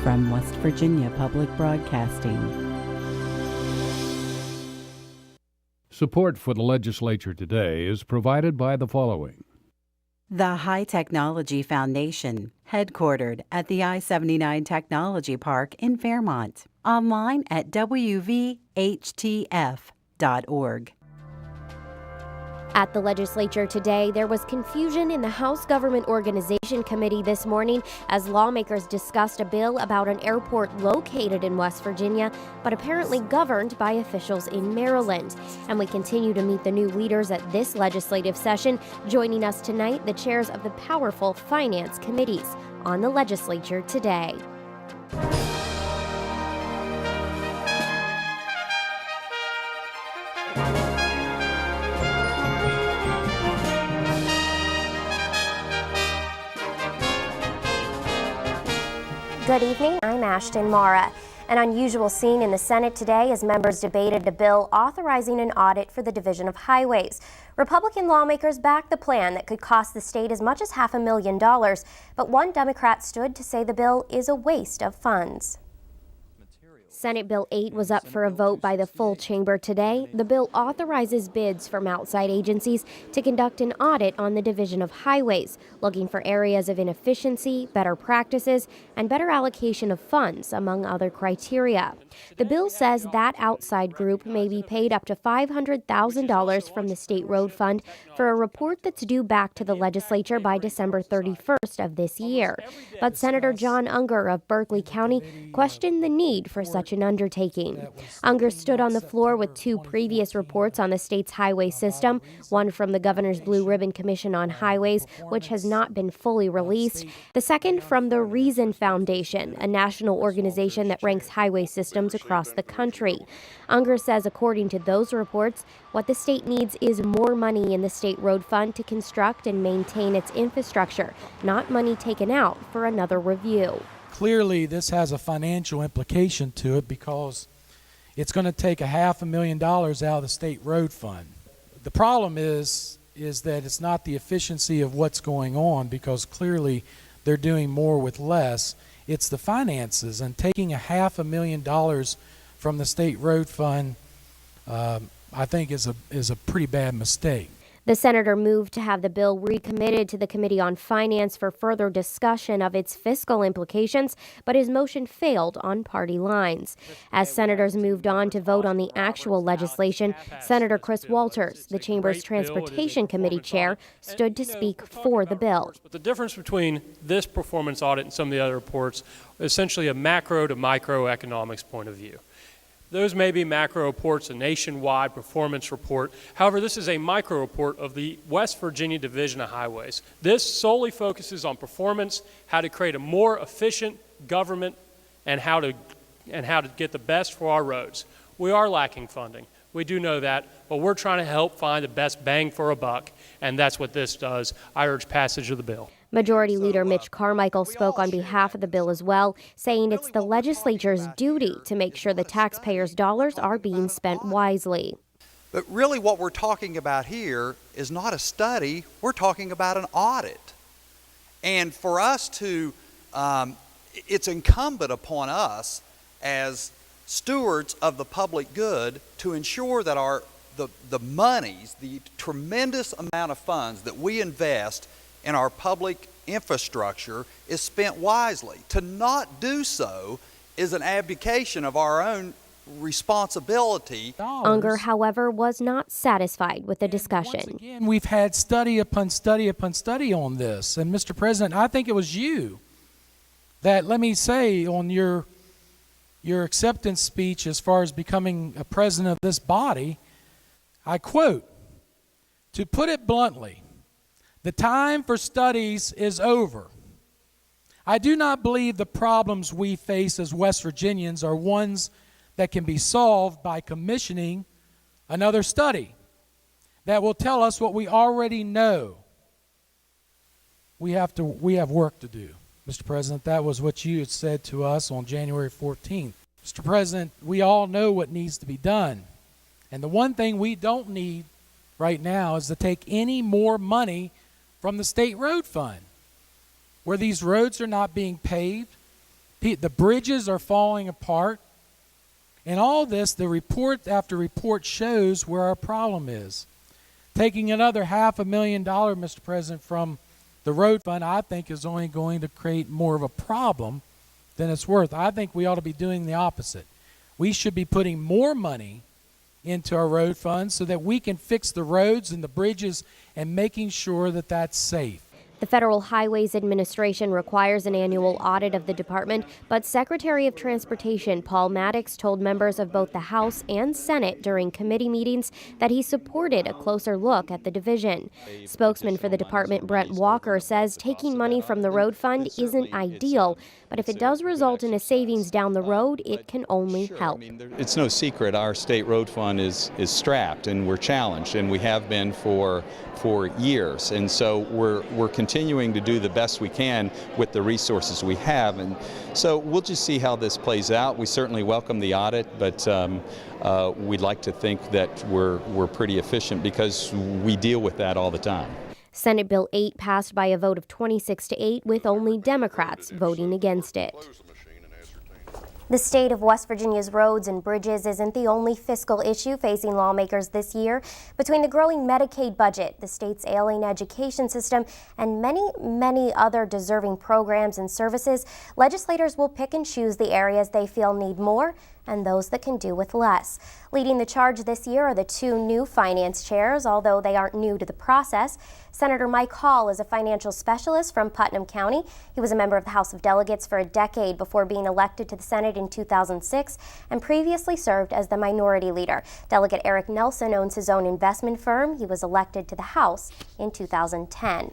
from West Virginia Public Broadcasting. Support for the Legislature Today is provided by the following. The High Technology Foundation, headquartered at the I-79 Technology Park in Fairmont. Online at wvhtf.org. At the Legislature today, there was confusion in the House Government Organization Committee this morning as lawmakers discussed a bill about an airport located in West Virginia, but apparently governed by officials in Maryland. And we continue to meet the new leaders at this legislative session. Joining us tonight, the chairs of the powerful finance committees on the Legislature today. Good evening, I'm Ashton Mara. An unusual scene in the Senate today as members debated a bill authorizing an audit for the Division of Highways. Republican lawmakers backed the plan that could cost the state as much as $500,000, but one Democrat stood to say the bill is a waste of funds. Senate Bill 8 was up for a vote by the full chamber today. The bill authorizes bids from outside agencies to conduct an audit on the Division of Highways, looking for areas of inefficiency, better practices, and better allocation of funds, among other criteria. The bill says that outside group may be paid up to $500,000 from the State Road Fund for a report that's due back to the legislature by December 31st of this year. But Senator John Unger of Berkeley County questioned the need for such an undertaking. Unger stood on the floor with two previous reports on the state's highway system, one from the Governor's Blue Ribbon Commission on Highways, which has not been fully released, the second from the Reason Foundation, a national organization that ranks highway systems across the country. Unger says according to those reports, what the state needs is more money in the State Road Fund to construct and maintain its infrastructure, not money taken out for another review. Clearly, this has a financial implication to it because it's going to take $500,000 out of the State Road Fund. The problem is that it's not the efficiency of what's going on because clearly they're doing more with less. It's the finances, and taking $500,000 from the State Road Fund, I think is a pretty bad mistake. The senator moved to have the bill recommitted to the Committee on Finance for further discussion of its fiscal implications, but his motion failed on party lines. As senators moved on to vote on the actual legislation, Senator Chris Walters, the Chamber's Transportation Committee chair, stood to speak for the bill. But the difference between this performance audit and some of the other reports is essentially a macro to microeconomics point of view. Those may be macro reports, a nationwide performance report. However, this is a micro report of the West Virginia Division of Highways. This solely focuses on performance, how to create a more efficient government, and how to get the best for our roads. We are lacking funding. We do know that, but we're trying to help find the best bang for a buck, and that's what this does. I urge passage of the bill. Majority Leader Mitch Carmichael spoke on behalf of the bill as well, saying it's the legislature's duty to make sure the taxpayers' dollars are being spent wisely. But really what we're talking about here is not a study, we're talking about an audit. And for us to, it's incumbent upon us as stewards of the public good to ensure that the monies, the tremendous amount of funds that we invest in our public infrastructure is spent wisely. To not do so is an abdication of our own responsibility. Unger, however, was not satisfied with the discussion. Once again, we've had study upon study upon study on this. And Mr. President, I think it was you that, let me say, on your acceptance speech as far as becoming a president of this body, I quote, "To put it bluntly, the time for studies is over. I do not believe the problems we face as West Virginians are ones that can be solved by commissioning another study that will tell us what we already know. We have work to do." Mr. President, that was what you had said to us on January 14th. Mr. President, we all know what needs to be done. And the one thing we don't need right now is to take any more money from the State Road Fund, where these roads are not being paved. The bridges are falling apart. And all this, the report after report shows where our problem is. Taking another $500,000, Mr. President, from the road fund, I think is only going to create more of a problem than it's worth. I think we ought to be doing the opposite. We should be putting more money into our road fund so that we can fix the roads and the bridges and making sure that that's safe. The Federal Highways Administration requires an annual audit of the department, but Secretary of Transportation Paul Maddox told members of both the House and Senate during committee meetings that he supported a closer look at the division. Spokesman for the department, Brent Walker, says taking money from the road fund isn't ideal, but if it does result in a savings down the road, it can only help. It's no secret our state road fund is strapped, and we're challenged, and we have been for years. And so we're continuing to do the best we can with the resources we have. And so we'll just see how this plays out. We certainly welcome the audit, but we'd like to think that we're pretty efficient because we deal with that all the time. Senate Bill 8 passed by a vote of 26-8, with only Democrats voting against it. The state of West Virginia's roads and bridges isn't the only fiscal issue facing lawmakers this year. Between the growing Medicaid budget, the state's ailing education system, and many other deserving programs and services, legislators will pick and choose the areas they feel need more and those that can do with less. Leading the charge this year are the two new finance chairs, although they aren't new to the process. Senator Mike Hall is a financial specialist from Putnam County. He was a member of the House of Delegates for a decade before being elected to the Senate in 2006 and previously served as the minority leader. Delegate Eric Nelson owns his own investment firm. He was elected to the House in 2010.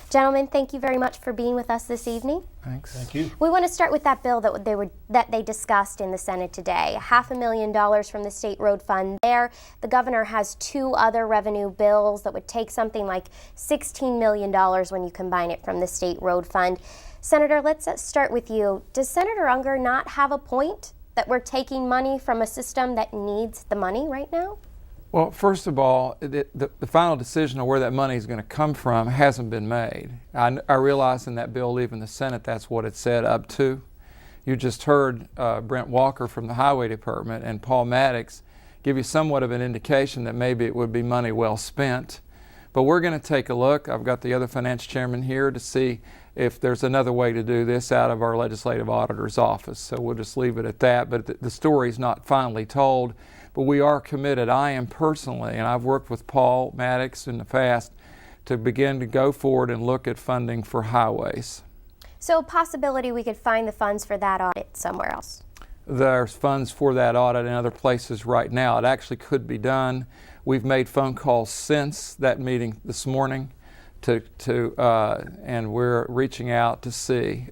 Gentlemen, thank you very much for being with us this evening. Thanks. Thank you. We want to start with that bill that they discussed in the Senate today. $500,000 from the state road fund there. The governor has two other revenue bills that would take something like $16 million when you combine it from the state road fund. Senator, let's start with you. Does Senator Unger not have a point that we're taking money from a system that needs the money right now? Well, first of all, the final decision of where that money is going to come from hasn't been made. I realize in that bill leaving the Senate that's what it said up to. You just heard Brent Walker from the Highway Department and Paul Maddox give you somewhat of an indication that maybe it would be money well spent. But we're going to take a look. I've got the other finance chairman here to see if there's another way to do this out of our legislative auditor's office. So we'll just leave it at that. But the story's not finally told. But we are committed, I am personally, and I've worked with Paul Maddox in the past, to begin to go forward and look at funding for highways. So a possibility we could find the funds for that audit somewhere else? There's funds for that audit in other places right now. It actually could be done. We've made phone calls since that meeting this morning and we're reaching out to see.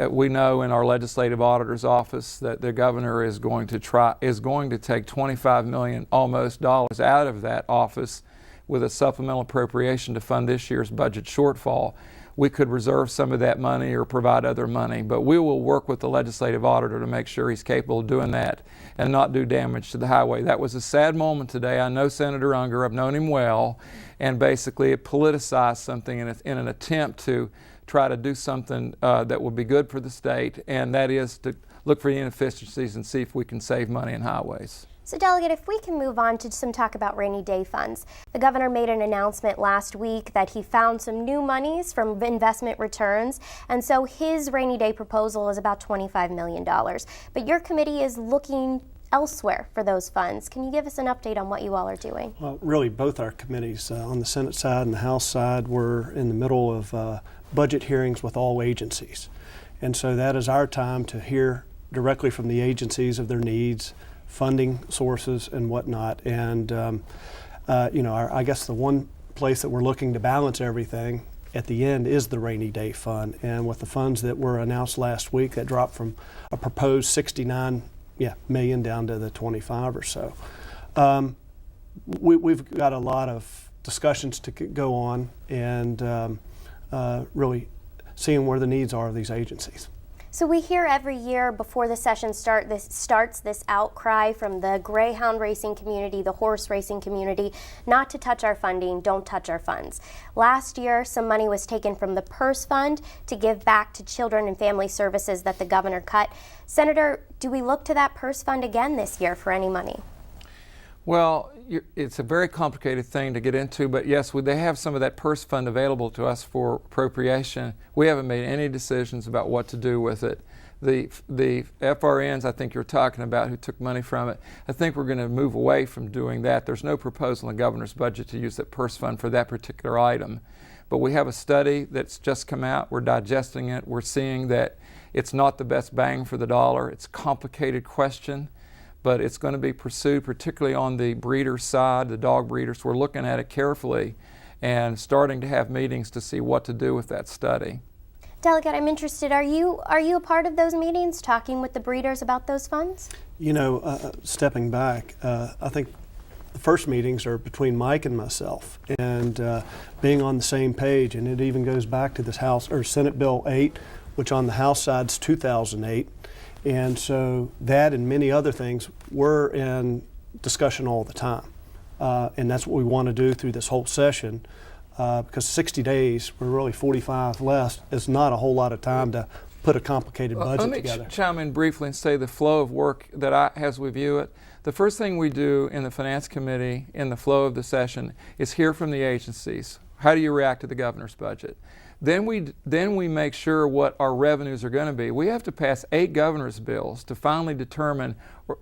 We know in our legislative auditor's office that the governor is going to take $25 million almost dollars out of that office with a supplemental appropriation to fund this year's budget shortfall. We could reserve some of that money or provide other money, but we will work with the legislative auditor to make sure he's capable of doing that and not do damage to the highway. That was a sad moment today. I know Senator Unger, I've known him well, and basically it politicized something in an attempt to try to do something that would be good for the state, and that is to look for the inefficiencies and see if we can save money in highways. So, Delegate, if we can move on to some talk about rainy day funds. The governor made an announcement last week that he found some new monies from investment returns, and so his rainy day proposal is about $25 million. But your committee is looking elsewhere for those funds. Can you give us an update on what you all are doing? Well, really, both our committees, on the Senate side and the House side, we're in the middle of budget hearings with all agencies. And so that is our time to hear directly from the agencies of their needs, funding sources and whatnot. And I guess the one place that we're looking to balance everything at the end is the rainy day fund. And with the funds that were announced last week, that dropped from a proposed $69 million down to the 25 or so. We've got a lot of discussions to go on and really seeing where the needs are of these agencies. So we hear every year before the session starts this outcry from the greyhound racing community, the horse racing community, not to touch our funding, don't touch our funds. Last year, some money was taken from the PERS fund to give back to children and family services that the governor cut. Senator, do we look to that PERS fund again this year for any money? Well, it's a very complicated thing to get into, but yes, they have some of that PERS fund available to us for appropriation. We haven't made any decisions about what to do with it. The FRNs I think you're talking about who took money from it, I think we're going to move away from doing that. There's no proposal in the governor's budget to use that PERS fund for that particular item. But we have a study that's just come out. We're digesting it. We're seeing that it's not the best bang for the dollar. It's a complicated question, but it's going to be pursued, particularly on the breeder side, the dog breeders. We're looking at it carefully and starting to have meetings to see what to do with that study. Delegate, I'm interested. Are you a part of those meetings, talking with the breeders about those funds? You know, stepping back, I think the first meetings are between Mike and myself, and being on the same page, and it even goes back to this House or Senate Bill 8, which on the House side's 2008. And so that and many other things, we're in discussion all the time. And that's what we want to do through this whole session, because 60 days, we're really 45 less, is not a whole lot of time to put a complicated budget together. Let me chime in briefly and say the flow of work that as we view it, the first thing we do in the Finance Committee in the flow of the session is hear from the agencies. How do you react to the governor's budget? Then we make sure what our revenues are going to be. We have to pass 8 governor's bills to finally determine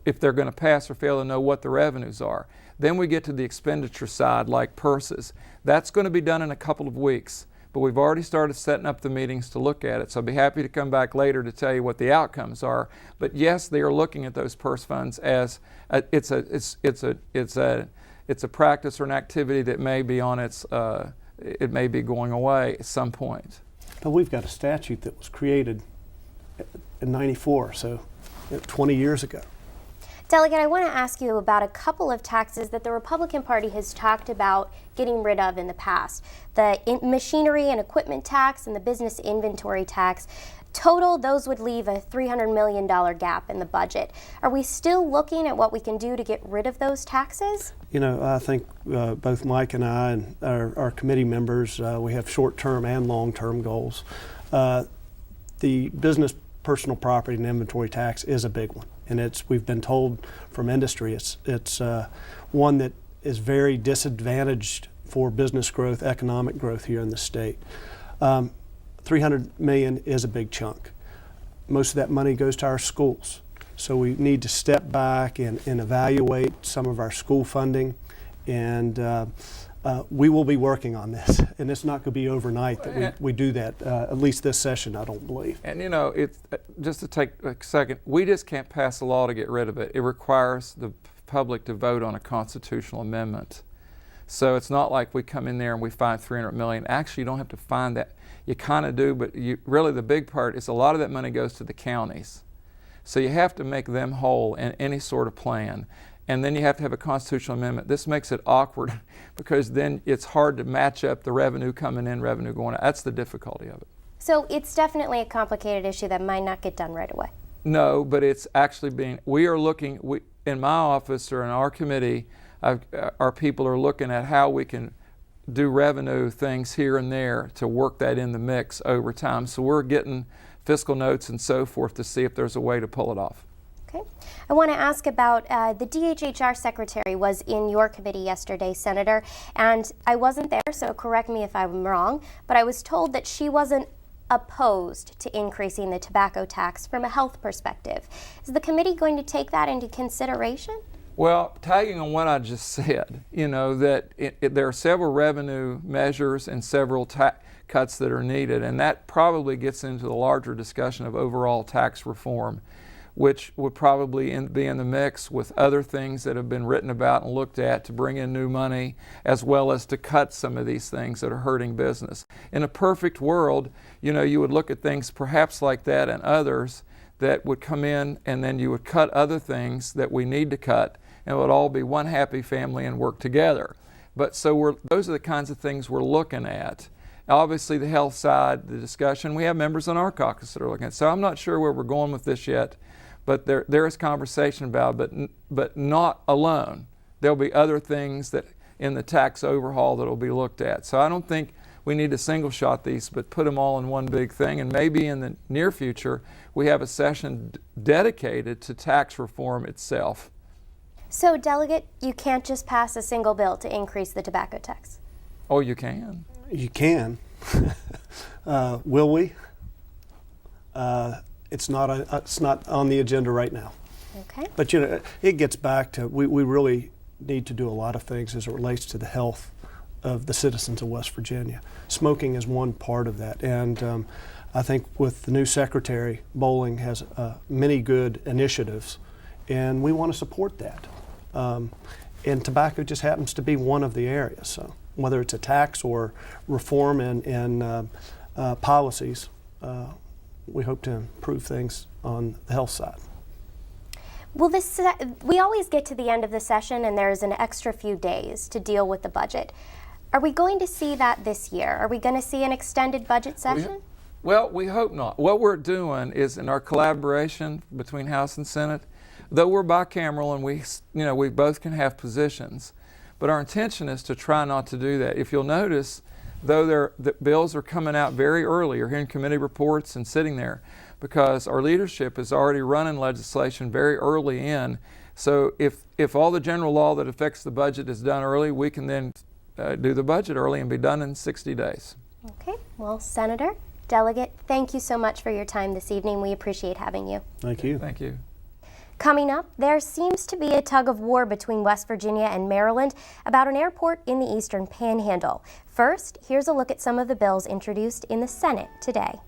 if they're going to pass or fail to know what the revenues are. Then we get to the expenditure side, like purses. That's going to be done in a couple of weeks, but we've already started setting up the meetings to look at it. So I'll be happy to come back later to tell you what the outcomes are. But yes, they are looking at those purse funds as it's a practice or an activity that may be on its it may be going away at some point. But we've got a statute that was created in '94, so 20 years ago. Delegate, I want to ask you about a couple of taxes that the Republican Party has talked about getting rid of in the past. The machinery and equipment tax and the business inventory tax. Total, those would leave a $300 million gap in the budget. Are we still looking at what we can do to get rid of those taxes? You know, I think both Mike and I and our committee members, we have short-term and long-term goals. The business personal property and inventory tax is a big one, and we've been told from industry it's one that is very disadvantaged for business growth, economic growth here in the state. $300 million is a big chunk. Most of that money goes to our schools. So we need to step back and evaluate some of our school funding, and we will be working on this. And it's not going to be overnight that we do that, at least this session, I don't believe. And you know, it's just to take a second, we just can't pass a law to get rid of it. It requires the public to vote on a constitutional amendment. So it's not like we come in there and we find $300 million. Actually, you don't have to find that. You kind of do, but really the big part is a lot of that money goes to the counties. So you have to make them whole in any sort of plan. And then you have to have a constitutional amendment. This makes it awkward because then it's hard to match up the revenue coming in, revenue going out. That's the difficulty of it. So it's definitely a complicated issue that might not get done right away. No, but it's actually we are looking, in my office or in our committee, our people are looking at how we can do revenue things here and there to work that in the mix over time. So we're getting fiscal notes and so forth to see if there's a way to pull it off. Okay. I want to ask about the DHHR secretary was in your committee yesterday, Senator, and I wasn't there, so correct me if I'm wrong, but I was told that she wasn't opposed to increasing the tobacco tax from a health perspective. Is the committee going to take that into consideration? Well, tagging on what I just said, you know, that there are several revenue measures and several cuts that are needed, and that probably gets into the larger discussion of overall tax reform, which would probably be in the mix with other things that have been written about and looked at to bring in new money, as well as to cut some of these things that are hurting business. In a perfect world, you know, you would look at things perhaps like that and others that would come in, and then you would cut other things that we need to cut, and it would all be one happy family and work together. But so those are the kinds of things we're looking at. Obviously, the health side, the discussion, we have members on our caucus that are looking at it. So I'm not sure where we're going with this yet, but there is conversation about it, but not alone. There'll be other things that in the tax overhaul that will be looked at. So I don't think we need to single shot these, but put them all in one big thing. And maybe in the near future, we have a session dedicated to tax reform itself. So, Delegate, you can't just pass a single bill to increase the tobacco tax. Oh, you can. You can. Will we? It's not on the agenda right now. Okay. But it gets back to we really need to do a lot of things as it relates to the health of the citizens of West Virginia. Smoking is one part of that, and I think with the new secretary, Bowling has many good initiatives, and we want to support that. And tobacco just happens to be one of the areas. So whether it's a tax or reform and policies, we hope to improve things on the health side. Well, we always get to the end of the session and there's an extra few days to deal with the budget. Are we going to see that this year? Are we going to see an extended budget session? Well, we hope not. What we're doing is in our collaboration between House and Senate, though we're bicameral and we both can have positions, but our intention is to try not to do that. If you'll notice, though the bills are coming out very early, or hearing committee reports and sitting there, because our leadership is already running legislation very early in. So if all the general law that affects the budget is done early, we can then do the budget early and be done in 60 days. Okay. Well, Senator, Delegate, thank you so much for your time this evening. We appreciate having you. Thank you. Thank you. Coming up, there seems to be a tug of war between West Virginia and Maryland about an airport in the Eastern Panhandle. First, here's a look at some of the bills introduced in the Senate today.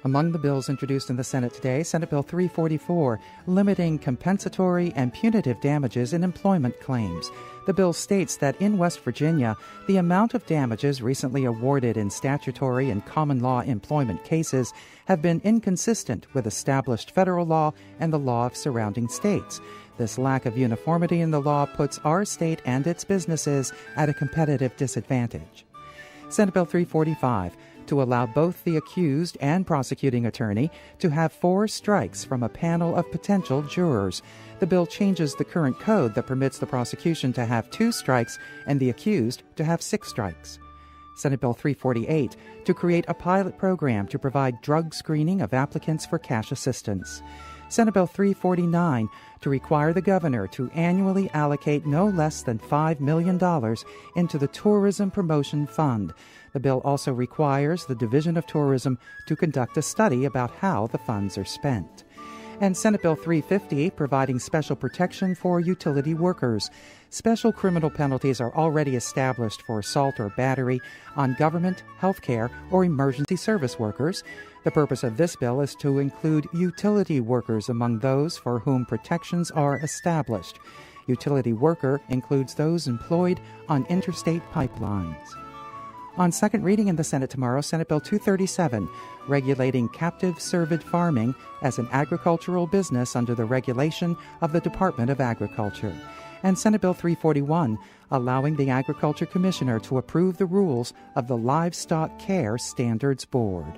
Among the bills introduced in the Senate today, Senate Bill 344, limiting compensatory and punitive damages in employment claims. The bill states that in West Virginia, the amount of damages recently awarded in statutory and common law employment cases have been inconsistent with established federal law and the law of surrounding states. This lack of uniformity in the law puts our state and its businesses at a competitive disadvantage. Senate Bill 345, to allow both the accused and prosecuting attorney to have 4 strikes from a panel of potential jurors. The bill changes the current code that permits the prosecution to have 2 strikes and the accused to have 6 strikes. Senate Bill 348, to create a pilot program to provide drug screening of applicants for cash assistance. Senate Bill 349, to require the governor to annually allocate no less than $5 million into the Tourism Promotion Fund. The bill also requires the Division of Tourism to conduct a study about how the funds are spent. And Senate Bill 350, providing special protection for utility workers. Special criminal penalties are already established for assault or battery on government, healthcare, or emergency service workers. The purpose of this bill is to include utility workers among those for whom protections are established. Utility worker includes those employed on interstate pipelines. On second reading in the Senate tomorrow, Senate Bill 237, regulating captive cervid farming as an agricultural business under the regulation of the Department of Agriculture. And Senate Bill 341, allowing the Agriculture Commissioner to approve the rules of the Livestock Care Standards Board.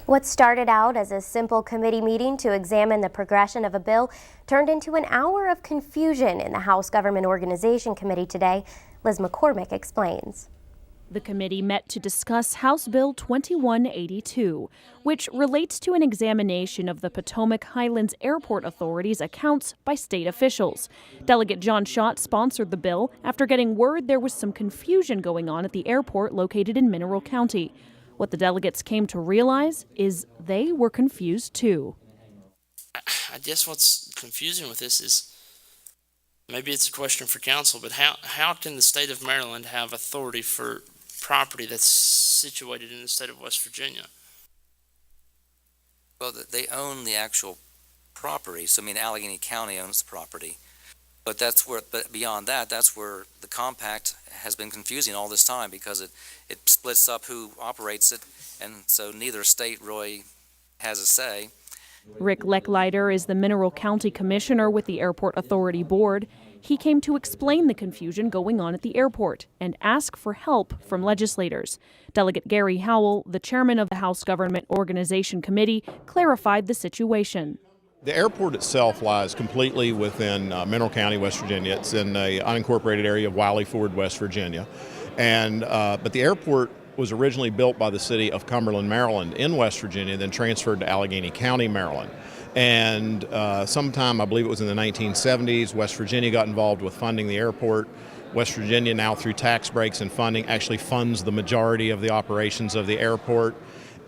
What started out as a simple committee meeting to examine the progression of a bill turned into an hour of confusion in the House Government Organization Committee today. Liz McCormick explains. The committee met to discuss House Bill 2182, which relates to an examination of the Potomac Highlands Airport Authority's accounts by state officials. Delegate John Schott sponsored the bill after getting word there was some confusion going on at the airport located in Mineral County. What the delegates came to realize is they were confused too. I guess what's confusing with this is, maybe it's a question for council, but how can the state of Maryland have authority for property that's situated in the state of West Virginia? Well, they own the actual property. So, I mean, Allegheny County owns the property. But beyond that, that's where the compact has been confusing all this time, because it splits up who operates it, and so neither state really has a say. Rick Lecklider is the Mineral County Commissioner with the Airport Authority Board. He came to explain the confusion going on at the airport and ask for help from legislators. Delegate Gary Howell, the chairman of the House Government Organization Committee, clarified the situation. The airport itself lies completely within Mineral County, West Virginia. It's in the unincorporated area of Wiley Ford, West Virginia. But the airport was originally built by the city of Cumberland, Maryland in West Virginia, then transferred to Allegheny County, Maryland. And sometime, I believe it was in the 1970s, West Virginia got involved with funding the airport. West Virginia now, through tax breaks and funding, actually funds the majority of the operations of the airport.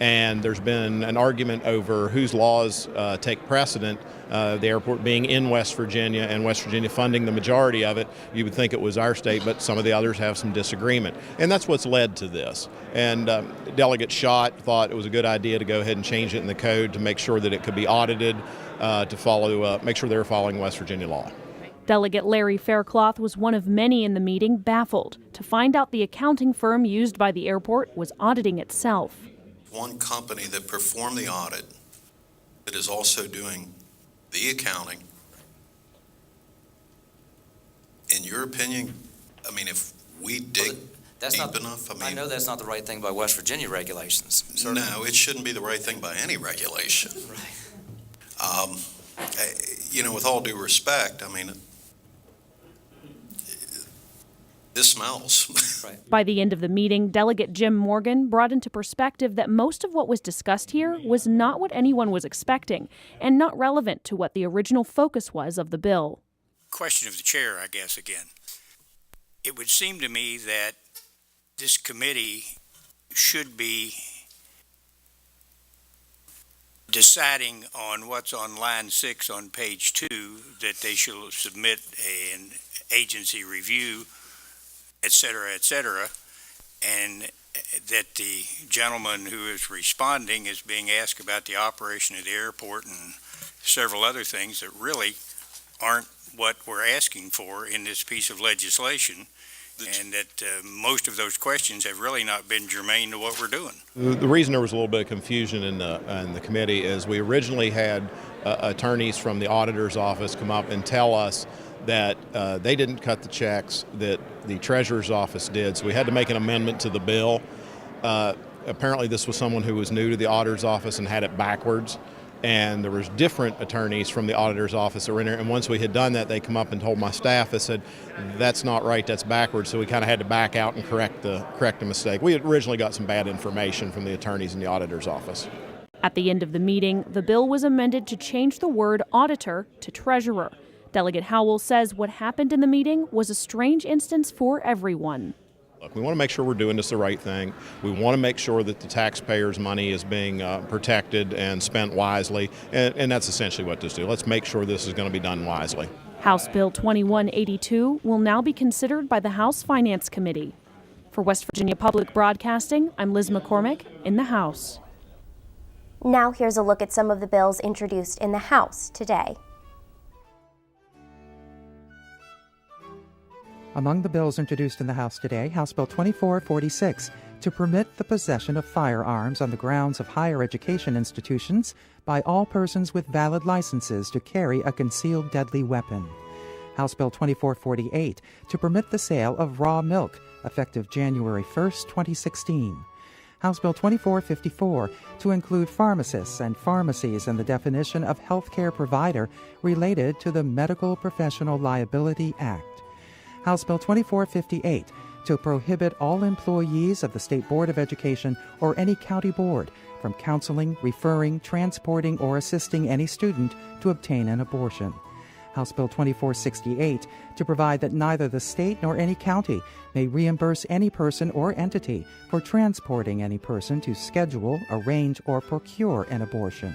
And there's been an argument over whose laws take precedent, the airport being in West Virginia and West Virginia funding the majority of it. You would think it was our state, but some of the others have some disagreement. And that's what's led to this. And Delegate Schott thought it was a good idea to go ahead and change it in the code to make sure that it could be audited, to follow, make sure they were following West Virginia law. Delegate Larry Faircloth was one of many in the meeting baffled to find out the accounting firm used by the airport was auditing itself. One company that performed the audit that is also doing the accounting. In your opinion, I mean, if we dig deep enough, I know that's not the right thing by West Virginia regulations. Certainly. No, it shouldn't be the right thing by any regulation. Right. With all due respect, I mean, this smells. Right. By the end of the meeting, Delegate Jim Morgan brought into perspective that most of what was discussed here was not what anyone was expecting and not relevant to what the original focus was of the bill. Question of the chair, I guess, again. It would seem to me that this committee should be deciding on what's on line 6 on page 2, that they shall submit an agency review, et cetera, and that the gentleman who is responding is being asked about the operation of the airport and several other things that really aren't what we're asking for in this piece of legislation, and that most of those questions have really not been germane to what we're doing. The reason there was a little bit of confusion in the committee is we originally had attorneys from the auditor's office come up and tell us that they didn't cut the checks, that the treasurer's office did, so we had to make an amendment to the bill. Apparently this was someone who was new to the auditor's office and had it backwards, and there was different attorneys from the auditor's office that were in there, and once we had done that, they come up and told my staff, they said, that's not right, that's backwards, so we kind of had to back out and correct the mistake. We had originally got some bad information from the attorneys in the auditor's office. At the end of the meeting, the bill was amended to change the word auditor to treasurer. Delegate Howell says what happened in the meeting was a strange instance for everyone. Look, we want to make sure we're doing this the right thing. We want to make sure that the taxpayers' money is being protected and spent wisely, and that's essentially what this do. Let's make sure this is going to be done wisely. House Bill 2182 will now be considered by the House Finance Committee. For West Virginia Public Broadcasting, I'm Liz McCormick in the House. Now here's a look at some of the bills introduced in the House today. Among the bills introduced in the House today, House Bill 2446 to permit the possession of firearms on the grounds of higher education institutions by all persons with valid licenses to carry a concealed deadly weapon. House Bill 2448 to permit the sale of raw milk, effective January 1st, 2016. House Bill 2454 to include pharmacists and pharmacies in the definition of healthcare provider related to the Medical Professional Liability Act. House Bill 2458 to prohibit all employees of the State Board of Education or any county board from counseling, referring, transporting, or assisting any student to obtain an abortion. House Bill 2468 to provide that neither the state nor any county may reimburse any person or entity for transporting any person to schedule, arrange, or procure an abortion.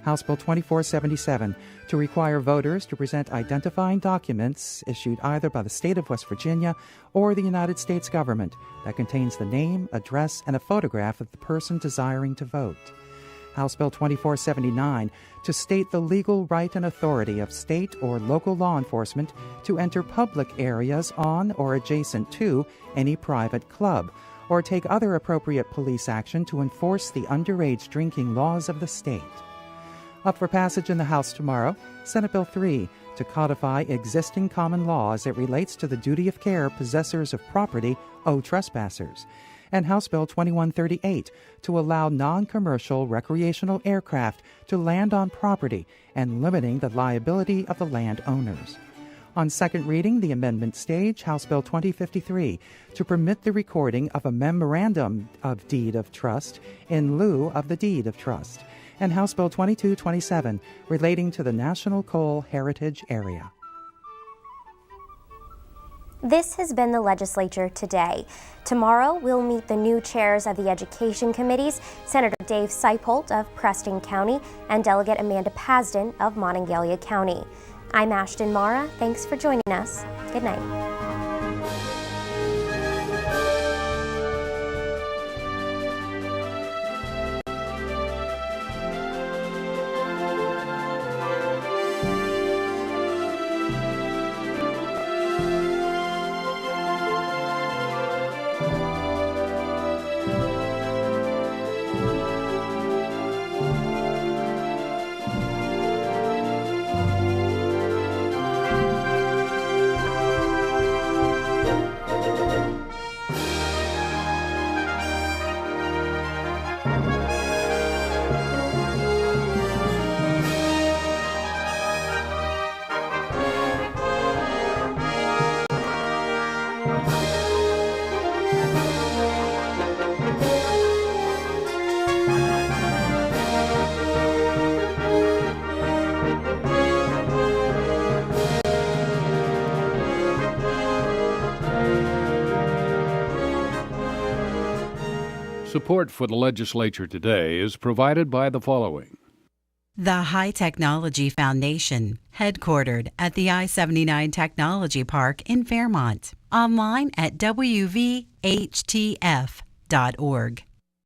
House Bill 2477 to require voters to present identifying documents issued either by the state of West Virginia or the United States government that contains the name, address, and a photograph of the person desiring to vote. House Bill 2479 to state the legal right and authority of state or local law enforcement to enter public areas on or adjacent to any private club, or take other appropriate police action to enforce the underage drinking laws of the state. Up for passage in the House tomorrow, Senate Bill 3 to codify existing common law as it relates to the duty of care possessors of property owe trespassers, and House Bill 2138 to allow non-commercial recreational aircraft to land on property and limiting the liability of the landowners. On second reading, the amendment stage, House Bill 2053, to permit the recording of a memorandum of deed of trust in lieu of the deed of trust, and House Bill 2227, relating to the National Coal Heritage Area. This has been the Legislature Today. Tomorrow, we'll meet the new chairs of the Education Committees, Senator Dave Seipolt of Preston County and Delegate Amanda Pasden of Monongalia County. I'm Ashton Mara. Thanks for joining us. Good night. Support for the Legislature Today is provided by the following. The High Technology Foundation, headquartered at the I-79 Technology Park in Fairmont. Online at wvhtf.org.